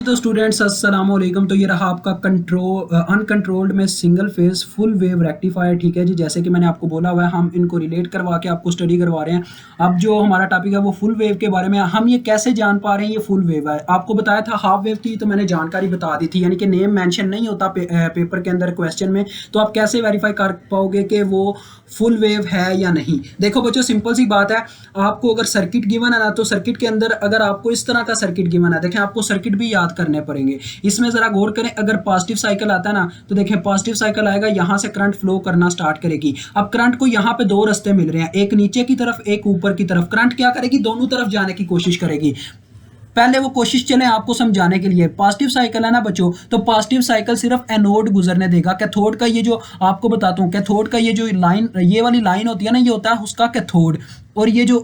तो स्टूडेंट्स अस्सलाम वालेकुम। तो ये रहा आपका अनकंट्रोल्ड में single phase full wave rectifier. ठीक है जी, जैसे कि मैंने आपको बोला हुआ है हम इनको रिलेट करवा के आपको स्टडी करवा रहे हैं। अब जो हमारा टॉपिक है वो फुल वेव के बारे में। हम ये कैसे जान पा रहे हैं ये फुल वेव है? आपको बताया था हाफ वेव की, तो मैंने जानकारी बता दी थी, यानी कि नेम मेंशन नहीं होता पेपर के अंदर क्वेश्चन में, तो आप कैसे वेरीफाई कर पाओगे कि वो फुल वेव है या नहीं? देखो बच्चों, सिंपल सी बात है। आपको अगर सर्किट गिवन है ना, तो सर्किट के अंदर अगर आपको इस तरह का सर्किट गिवन है, देखें आपको सर्किट भी याद करने पड़ेंगे। इसमें जरा गौर करें, अगर पॉजिटिव साइकिल आता है ना, तो देखें पॉजिटिव साइकिल आएगा, यहां से करंट फ्लो करना स्टार्ट करेगी। अब करंट को यहां पे दो रास्ते मिल रहे हैं, एक नीचे की तरफ एक ऊपर की तरफ। करंट क्या करेगी? दोनों तरफ जाने की कोशिश करेगी। पहले वो कोशिश चले आपको समझाने के लिए। पॉजिटिव साइकिल है ना बच्चों, तो पॉजिटिव साइकिल सिर्फ एनोड गुजरने देगा। कैथोड का ये जो आपको बताता हूँ, कैथोड का ये जो लाइन, ये वाली लाइन होती है ना, ये होता है उसका कैथोड। और ये जो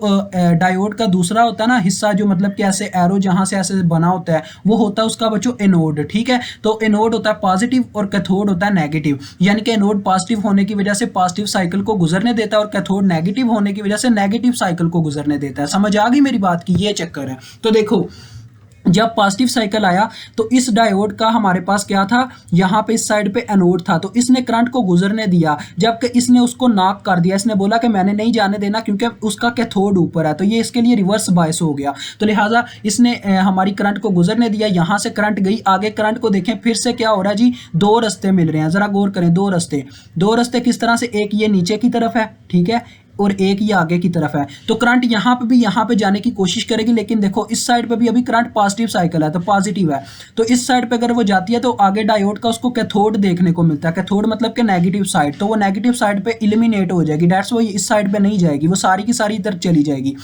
डायोड का दूसरा होता है ना हिस्सा, जो मतलब कि ऐसे एरो जहां से ऐसे बना होता है, वो होता है उसका बच्चों एनोड। ठीक है, तो एनोड होता है पॉजिटिव और कैथोड होता है नेगेटिव। यानी कि एनोड पॉजिटिव होने की वजह से पॉजिटिव साइकिल को गुजरने देता है, और कैथोड नेगेटिव होने की वजह से नेगेटिव साइकिल को गुजरने देता है। समझ आ गई मेरी बात की? ये चक्कर है। तो देखो, जब पॉजिटिव साइकिल आया तो इस डायोड का हमारे पास क्या था, यहां पे इस साइड पे एनोड था, तो इसने करंट को गुजरने दिया, जबकि इसने उसको नॉक कर दिया। इसने बोला कि मैंने नहीं जाने देना क्योंकि उसका कैथोड ऊपर है, तो ये इसके लिए रिवर्स बायस हो गया। तो लिहाजा इसने हमारी करंट को गुजरने दिया। यहां से करंट गई आगे। करंट को देखें फिर से क्या हो रहा है जी, दो रास्ते मिल रहे हैं। जरा गौर करें, दो रास्ते। दो रास्ते किस तरह से? एक ये नीचे की तरफ है, ठीक है, और एक ये आगे की तरफ है। तो करंट यहां पे भी यहां पे जाने की कोशिश करेगी, लेकिन देखो इस साइड पे भी अभी करंट पॉजिटिव साइकिल है, तो पॉजिटिव है। तो इस साइड पे अगर वो जाती है तो आगे डायोड का उसको कैथोड देखने को मिलता है। कैथोड मतलब कि नेगेटिव साइड, तो वो नेगेटिव साइड पे इलिमिनेट हो जाएगी। डेट्स वो इस साइड पे नहीं जाएगी, वो सारी की सारी इधर चली जाएगी।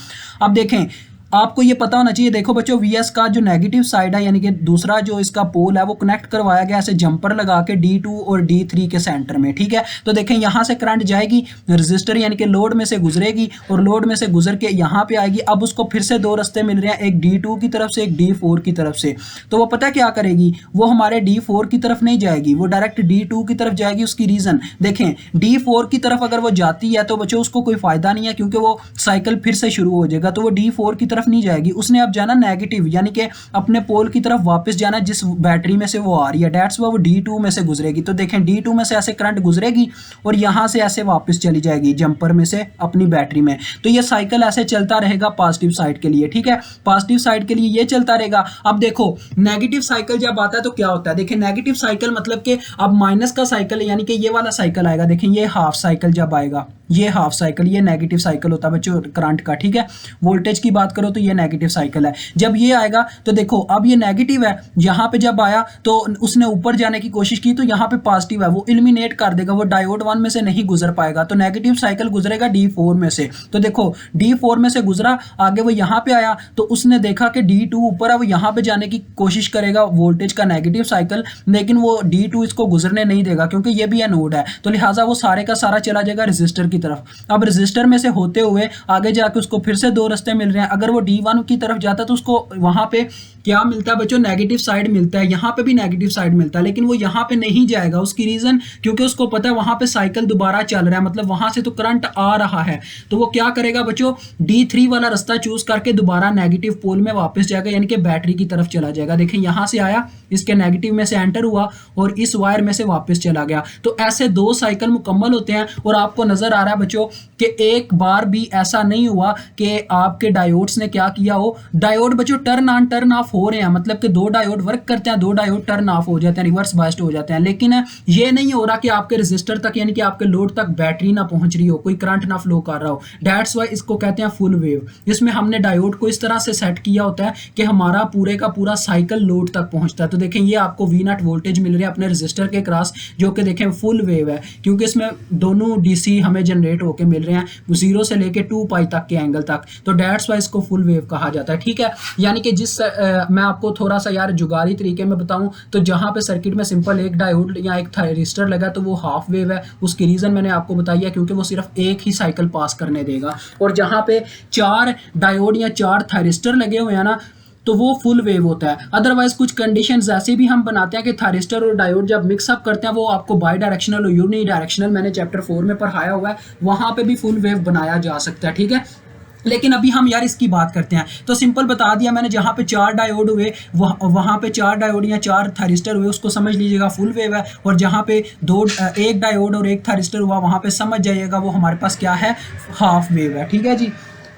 अब देखें, आपको ये पता होना चाहिए। देखो बच्चों, वीएस का जो नेगेटिव साइड है, यानी कि दूसरा जो इसका पोल है, वो कनेक्ट करवाया गया ऐसे जंपर लगा के D2 और D3 के सेंटर में। ठीक है, तो देखें यहां से करंट जाएगी, रजिस्टर यानी कि लोड में से गुजरेगी, और लोड में से गुजर के यहां पे आएगी। अब उसको फिर से दो रास्ते मिल रहे हैं, एक D2 की तरफ से एक D4 की तरफ से। तो वो पता क्या करेगी, वो हमारे D4 की तरफ नहीं जाएगी, वो डायरेक्ट D2 की तरफ जाएगी। उसकी रीजन देखें, D4 की तरफ अगर वो जाती है तो बच्चों उसको कोई फायदा नहीं है, क्योंकि वो साइकिल फिर से शुरू हो जाएगा। तो वो D4 की तरफ नहीं जाएगी, उसने अब जाना नेगेटिव, यानी कि अपने पोल की तरफ वापस जाना जिस बैटरी में से वो आ रही है। डेट्स वो D2 में से गुजरेगी। तो देखें D2 में से ऐसे करंट गुजरेगी और यहां से ऐसे वापस चली जाएगी जंपर में से अपनी बैटरी में। तो ये साइकिल ऐसे चलता रहेगा पॉजिटिव साइड के लिए। ठीक है, पॉजिटिव साइड के लिए ये चलता रहेगा। अब देखो, नेगेटिव साइकिल जब आता है तो क्या होता है? देखिए नेगेटिव साइकिल मतलब कि अब माइनस का साइकिल, यानी कि ये वाला साइकिल आएगा। देखें ये हाफ साइकिल जब आएगा, ये हाफ साइकिल, ये नेगेटिव साइकिल होता है बच्चों करंट का। ठीक है, वोल्टेज की बात करो तो ये नेगेटिव साइकिल है। जब ये आएगा तो देखो अब ये नेगेटिव है, यहां पे जब आया तो उसने ऊपर जाने की कोशिश की, तो यहां पे पॉजिटिव है, वो एलिमिनेट कर देगा, वो डायोड 1 में से नहीं गुजर पाएगा। तो नेगेटिव साइकिल गुजरेगा D4 में से। तो देखो D4 में से गुजरा, आगे वो यहां पे आया, तो उसने देखा कि D2 ऊपर है, वो यहां पे जाने की कोशिश करेगा, वोल्टेज का नेगेटिव साइकिल, लेकिन वो D2 इसको गुजरने नहीं देगा क्योंकि ये भी एनोड है। तो लिहाजा वो सारे का सारा चला जाएगा रजिस्टर की तरफ। अब रजिस्टर में से होते हुए आगे जाके उसको फिर से दो रास्ते मिल रहे हैं। अगर वो D1 की तरफ जाता है तो उसको वहां पे क्या मिलता है बच्चों? नेगेटिव साइड मिलता है। यहां पे भी नेगेटिव साइड मिलता है, लेकिन वो यहां पे नहीं जाएगा। उसकी रीजन, क्योंकि उसको पता है वहां पे साइकिल दोबारा चल रहा है, मतलब वहां से तो करंट आ रहा है। तो वो क्या करेगा बच्चों? D3 वाला रास्ता चूज करके दोबारा नेगेटिव पोल में वापस जाएगा, यानी कि बैटरी की तरफ चला जाएगा। देखें यहां से आया, इसके नेगेटिव में से एंटर हुआ और इस वायर में से वापस चला गया। तो ऐसे दो साइकिल मुकम्मल होते हैं। और आपको नजर आ रहा है बच्चों कि एक बार भी ऐसा नहीं हुआ कि आपके डायोड्स ने क्या किया हो। डायोड बच्चों टर्न ऑन टर्न ऑफ हो रहे हैं, मतलब कि दो डायोड वर्क करते हैं, दो डायोड टर्न ऑफ हो जाते हैं, रिवर्स बायस्ड हो जाते हैं, लेकिन ये नहीं हो रहा कि आपके रजिस्टर तक, यानी कि आपके लोड तक बैटरी ना पहुंच रही हो, कोई करंट ना फ्लो कर रहा हो। दैट्स वाई इसको कहते हैं फुल वेव। इसमें हमने डायोड को इस तरह से सेट किया होता है कि हमारा पूरे का पूरा साइकिल लोड तक पहुंचता है। तो देखें ये आपको V0 वोल्टेज मिल रहे हैं अपने रजिस्टर के क्रॉस, जो कि देखें फुल वेव है, क्योंकि इसमें दोनों DC हमें जनरेट होकर मिल रहे हैं 0 से लेके 2π तक के एंगल तक। तो दैट्स वाई इसको फुल वेव कहा जाता है। ठीक है, यानी कि जिस मैं आपको थोड़ा सा यार जुगाड़ी तरीके में बताऊं, तो जहां पे सर्किट में सिंपल एक डायोड या एक थायरिस्टर लगा तो वो हाफ वेव है। उसकी रीजन मैंने आपको बताई है, क्योंकि वो सिर्फ एक ही साइकिल पास करने देगा। और जहां पे 4 डायोड या 4 थायरिस्टर लगे हुए हैं ना, तो वो फुल वेव होता है। अदरवाइज कुछ कंडीशंस ऐसे भी हम बनाते हैं कि थायरिस्टर और डायोड जब मिक्सअप करते हैं, वो आपको बाई डायरेक्शनल और यूनी डायरेक्शनल, मैंने चैप्टर 4 में पढ़ाया हुआ है, वहां पे भी फुल वेव बनाया जा सकता है। ठीक है, लेकिन अभी हम यार इसकी बात करते हैं। तो सिंपल बता दिया मैंने, जहाँ पे 4 डायोड हुए वहाँ पे 4 डायोड या 4 थायरिस्टर हुए उसको समझ लीजिएगा फुल वेव है, और जहाँ पे एक डायोड और एक थायरिस्टर हुआ वहाँ पे समझ जाइएगा वो हमारे पास क्या है, हाफ वेव है। ठीक है जी।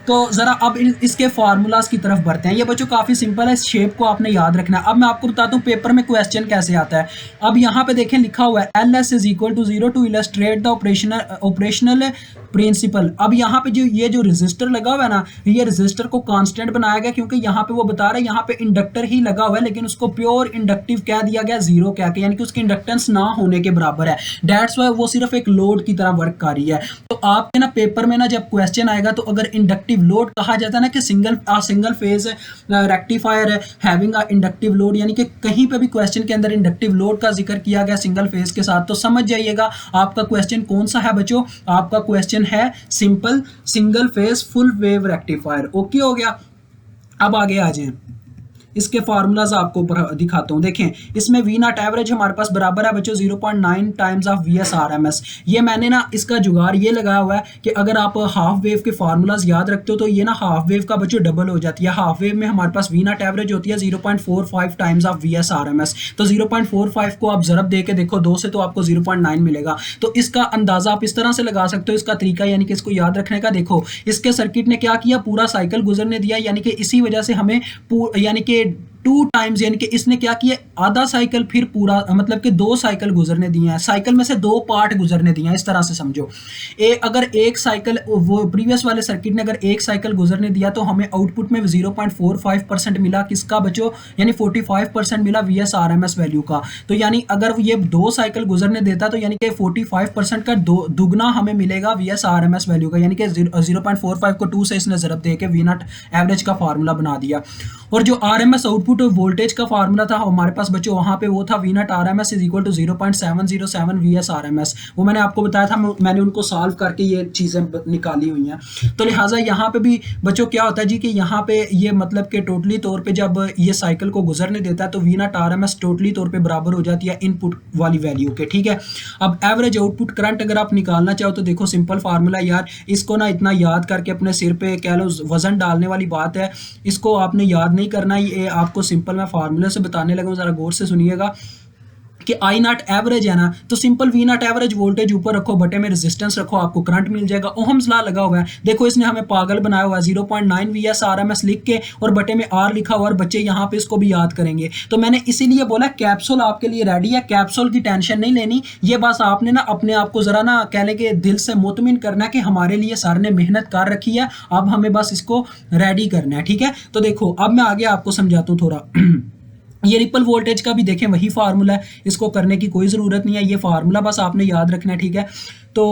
तो ज़रा अब इसके फार्मूलाज की तरफ बढ़ते हैं। ये बच्चों काफ़ी सिंपल है, इस शेप को आपने याद रखना है। अब मैं आपको बताता हूँ पेपर में क्वेश्चन कैसे आता है। अब यहाँ पे देखें लिखा हुआ है LS is equal to 0 to illustrate the operational principle. अब यहाँ पे जो रजिस्टर लगा हुआ है ना, ये रजिस्टर को कांस्टेंट बनाया गया क्योंकि यहाँ पे वो बता रहा है यहाँ पे इंडक्टर ही लगा हुआ है, लेकिन उसको प्योर इंडक्टिव कह दिया गया, जीरो कह के, यानी कि उसकी इंडक्टेंस ना होने के बराबर है। दैट्स वाई वो सिर्फ एक लोड की तरह वर्क कर रही है। तो आपके ना पेपर में ना जब क्वेश्चन आएगा तो अगर इंडक्टिव लोड कहा जाता है ना कि single phase rectifier having a inductive load, यानी कि कहीं पे भी क्वेश्चन के अंदर इंडक्टिव लोड का जिक्र किया गया सिंगल फेज के साथ, तो समझ जाइएगा आपका क्वेश्चन कौन सा है बच्चों, आपका क्वेश्चन है simple single phase full wave rectifier. Okay हो गया। अब आगे आ जाएं, इसके फार्मूलाज आपको दिखाता हूँ। देखें इसमें वी नॉट एवरेज हमारे पास बराबर है बच्चों 0.9 times of V S R M S. ये मैंने ना इसका जुगाड़ ये लगाया हुआ है कि अगर आप हाफ वेव के फार्मूलाज याद रखते हो तो ये ना हाफ वेव का बच्चों डबल हो जाती है। हाफ वेव में हमारे पास वी नॉट एवरेज होती है 0.45 times of V S R M S. तो 0.45 को आप जरब दे के देखो 2 से तो आपको 0.9 मिलेगा। तो इसका अंदाजा आप इस तरह से लगा सकते हो, इसका तरीका यानी कि इसको याद रखने का। देखो इसके सर्किट ने क्या किया, पूरा साइकिल गुजरने दिया, यानी कि इसी वजह से हमें यानी कि 2 टाइम्स, यानी कि इसने क्या किया, आधा साइकिल फिर पूरा, मतलब कि 2 साइकिल गुजरने दिए हैं, साइकिल में से 2 पार्ट गुजरने दिए हैं, इस तरह से समझो। अगर एक साइकिल, वो प्रीवियस वाले सर्किट ने अगर एक साइकिल गुजरने दिया तो हमें आउटपुट में 0.45% मिला किसका बच्चों, यानी 45% मिला V S R M S value का। तो यानी अगर ये 2 साइकिल गुजरने देता तो यानी कि 45% का दुगना हमें मिलेगा V S R M S value का, यानी कि 0.45 को 2 से इसने जरब दे के वी नॉट एवरेज का फार्मूला बना दिया। और जो R M S output voltage का फार्मूला था हमारे पास बच्चों, वहां पे वो था V naught R M S is equal to 0.707 V S R M S. वो मैंने आपको बताया था, मैंने उनको सॉल्व करके ये चीजें निकाली हुई हैं। तो लिहाजा यहाँ पे भी बच्चों क्या होता है जी कि यहाँ पे ये मतलब कि टोटली तौर पे जब ये साइकिल को गुजरने देता है तो V naught R M S totally तौर पे बराबर हो जाती है इनपुट वाली वैल्यू के। ठीक है। अब एवरेज आउटपुट करंट अगर आप निकालना चाहो तो देखो सिंपल फार्मूला यार, इसको ना इतना याद करके अपने सिर पे कह लो वजन डालने वाली बात है, इसको आपने याद नहीं करना। ये आपको सिंपल मैं फार्मूले से बताने लगा हूं, जरा गौर से सुनिएगा कि आई नॉट एवरेज है ना, तो simple V naught average voltage ऊपर रखो, बटे में रेजिस्टेंस रखो, आपको करंट मिल जाएगा। ओहम्स लॉ लगा हुआ है, देखो इसने हमें पागल बनाया हुआ है 0.9 V S R M S लिख के और बटे में आर लिखा हुआ, और बच्चे यहाँ पे इसको भी याद करेंगे। तो मैंने इसीलिए बोला कैप्सूल आपके लिए रेडी है, कैप्सूल की टेंशन नहीं लेनी। ये बस आपने ना अपने आप को जरा ना कह लें कि दिल से मुतमिन करना है कि हमारे लिए सर ने मेहनत कर रखी है, अब हमें बस इसको रेडी करना है। ठीक है। तो देखो अब मैं आगे आपको समझाता हूँ थोड़ा। ये रिपल वोल्टेज का भी देखें वही फार्मूला है, इसको करने की कोई ज़रूरत नहीं है, ये फार्मूला बस आपने याद रखना है। ठीक है। तो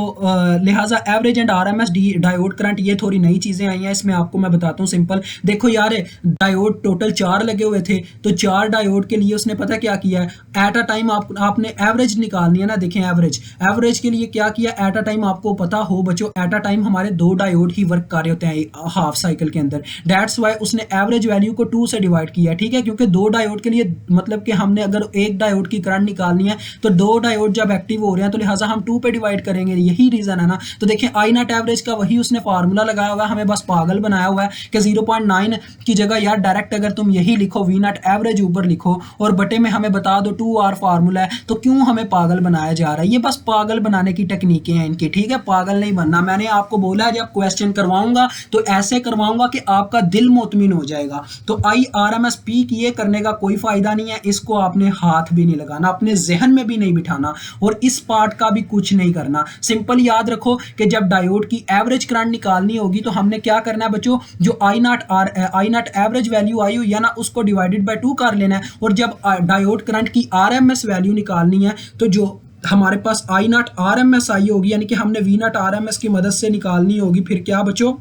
लिहाजा average and RMS diode current ये थोड़ी नई चीज़ें आई हैं, इसमें आपको मैं बताता हूँ सिंपल। देखो यार डायोड टोटल 4 लगे हुए थे, तो 4 डायोड के लिए उसने पता क्या किया है, एट अ टाइम आपने एवरेज निकालनी है ना। देखें एवरेज के लिए क्या किया, एट अ टाइम आपको पता हो बच्चों, एट अ टाइम हमारे 2 डायोड ही वर्क कर रहे होते हैं हाफ साइकिल के अंदर। दैट्स वाई उसने एवरेज वैल्यू को 2 से डिवाइड किया। ठीक है। क्योंकि 2 डायोड के लिए मतलब कि हमने अगर एक डायोड की करंट निकालनी है तो 2 डायोड जब एक्टिव हो रहे हैं तो लिहाजा हम 2 पे डिवाइड करेंगे, यही रीजन है ना। तो देखिए आई नॉट एवरेज का वही उसने फार्मूला लगाया हुआ है, हमें बस पागल बनाया हुआ है कि 0.9 की जगह यार डायरेक्ट अगर तुम यही लिखो वी नॉट एवरेज ऊपर लिखो और बटे में हमें बता दो 2R फार्मूला है, तो क्यों हमें पागल बनाया जा रहा है। ये बस पागल बनाने की टेक्निकें हैं इनकी। ठीक है। पागल नहीं बनना, मैंने आपको बोला है जब क्वेश्चन करवाऊंगा तो ऐसे करवाऊंगा कि आपका दिल मुतमिन हो जाएगा। तो IRMS पीक ये करने का कोई फायदा नहीं है, इसको आपने हाथ भी नहीं लगाना, अपने जहन में भी नहीं बिठाना और इस पार्ट का भी कुछ नहीं करना। सिंपल याद रखो कि जब डायोड की एवरेज करंट निकालनी होगी तो हमने क्या करना है बच्चों, जो आई नॉट एवरेज वैल्यू आई हुई है ना उसको डिवाइडेड बाय 2 कर लेना है, और जब डायोड करंट की RMS वैल्यू निकालनी है तो जो हमारे पास आई नॉट RMS आई होगी, यानी कि हमने वी नॉट RMS की मदद से निकालनी होगी फिर क्या बच्चों,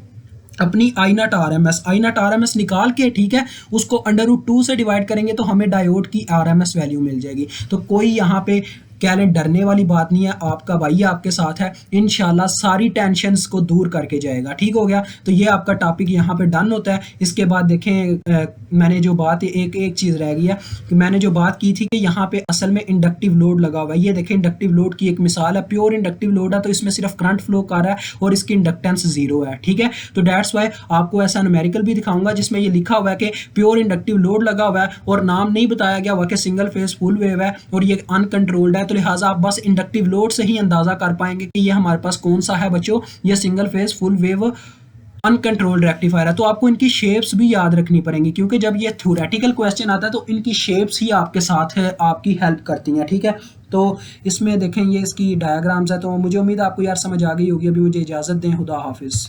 अपनी आई नॉट RMS निकाल के, ठीक है, उसको √2 से डिवाइड करेंगे तो हमें डायोड की RMS वैल्यू मिल जाएगी। तो कोई यहाँ पे कह लें डरने वाली बात नहीं है, आपका भाई आपके साथ है, इंशाल्लाह सारी टेंशन्स को दूर करके जाएगा। ठीक हो गया, तो ये आपका टॉपिक यहाँ पे डन होता है। इसके बाद देखें मैंने जो बात एक एक चीज़ रह गई है कि मैंने जो बात की थी कि यहाँ पे असल में इंडक्टिव लोड लगा हुआ है। ये देखें इंडक्टिव लोड की एक मिसाल है, प्योर इंडक्टिव लोड है तो इसमें सिर्फ करंट फ्लो कर रहा है और इसकी इंडक्टेंस जीरो है। ठीक है, तो डेट्स वाई आपको ऐसा न्यूमेरिकल भी दिखाऊंगा जिसमें ये लिखा हुआ है कि प्योर इंडक्टिव लोड लगा हुआ है और नाम नहीं बताया गया हुआ कि सिंगल फेज फुल वेव है और ये अनकंट्रोल्ड है, तो लिहाजा आप बस इंडक्टिव लोड से ही अंदाजा कर पाएंगे कि ये हमारे पास कौन सा है बच्चों, ये single phase full wave uncontrolled rectifier है। तो आपको इनकी शेप्स भी याद रखनी पड़ेंगी क्योंकि जब ये थ्योरेटिकल क्वेश्चन आता है तो इनकी शेप्स ही आपके साथ है, आपकी हेल्प करती हैं। ठीक है, तो इसमें देखें ये इसकी डायग्राम्स है। तो मुझे उम्मीद है आपको यार समझ आ गई होगी। अभी मुझे इजाज़त दें, खुदा हाफिज़।